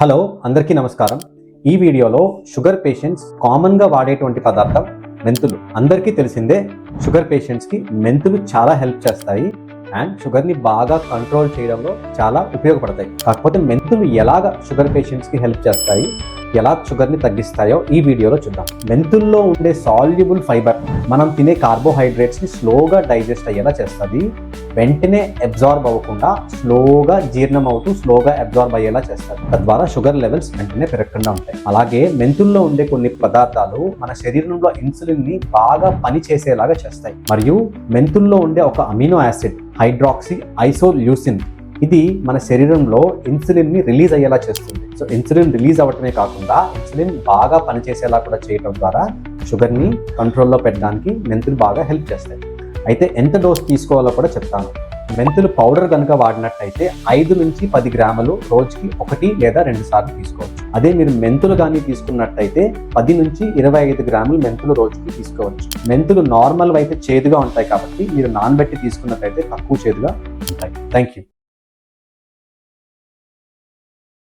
Hello అందరికీ నమస్కారం. ఈ వీడియోలో షుగర్ పేషెంట్స్ కామన్ గా వాడేటువంటి పదార్థం మెంతులు. అందరికీ తెలిసిందే షుగర్ పేషెంట్స్ కి మెంతులు చాలా హెల్ప్ చేస్తాయి అండ్ షుగర్ ని బాగా కంట్రోల్ చేయడంలో చాలా ఉపయోగపడతాయి. కాకపోతే మెంతులు ఎలాగ షుగర్ పేషెంట్స్ కి హెల్ప్ చేస్తాయి, ఎలా షుగర్ ని తగ్గిస్తాయో ఈ వీడియోలో చూద్దాం. మెంతుల్లో ఉండే సాల్యుబుల్ ఫైబర్ మనం తినే కార్బోహైడ్రేట్స్ ని స్లోగా డైజెస్ట్ అయ్యేలా చేస్తుంది. వెంటనే అబ్జార్బ్ అవ్వకుండా స్లోగా జీర్ణం అవుతూ స్లోగా అబ్జార్బ్ అయ్యేలా చేస్తారు. తద్వారా షుగర్ లెవెల్స్ వెంటనే పెరగకుండా ఉంటాయి. అలాగే మెంతుల్లో ఉండే కొన్ని పదార్థాలు మన శరీరంలో ఇన్సులిన్ ని బాగా పని చేసేలాగా చేస్తాయి. మరియు మెంతుల్లో ఉండే ఒక అమినో యాసిడ్ హైడ్రాక్సీ ఐసోల్యూసిన్, ఇది మన శరీరంలో ఇన్సులిన్ ని రిలీజ్ అయ్యేలా చేస్తుంది. సో ఇన్సులిన్ రిలీజ్ అవ్వటమే కాకుండా ఇన్సులిన్ బాగా పనిచేసేలా కూడా చేయడం ద్వారా షుగర్ ని కంట్రోల్లో పెట్టడానికి మెంతులు బాగా హెల్ప్ చేస్తాయి. అయితే ఎంత డోస్ తీసుకోవాలో కూడా చెప్తాను. మెంతులు పౌడర్ కనుక వాడినట్టయితే 5 నుంచి 10 గ్రాములు రోజుకి 1 లేదా 2 సార్లు తీసుకోవచ్చు. అదే మీరు మెంతులు కానీ తీసుకున్నట్టయితే 10 నుంచి 25 గ్రాములు మెంతులు రోజుకి తీసుకోవచ్చు. మెంతులు నార్మల్ అయితే చేదుగా ఉంటాయి కాబట్టి మీరు నానబెట్టి తీసుకున్నట్టయితే తక్కువ చేదుగా ఉంటాయి. Thank you.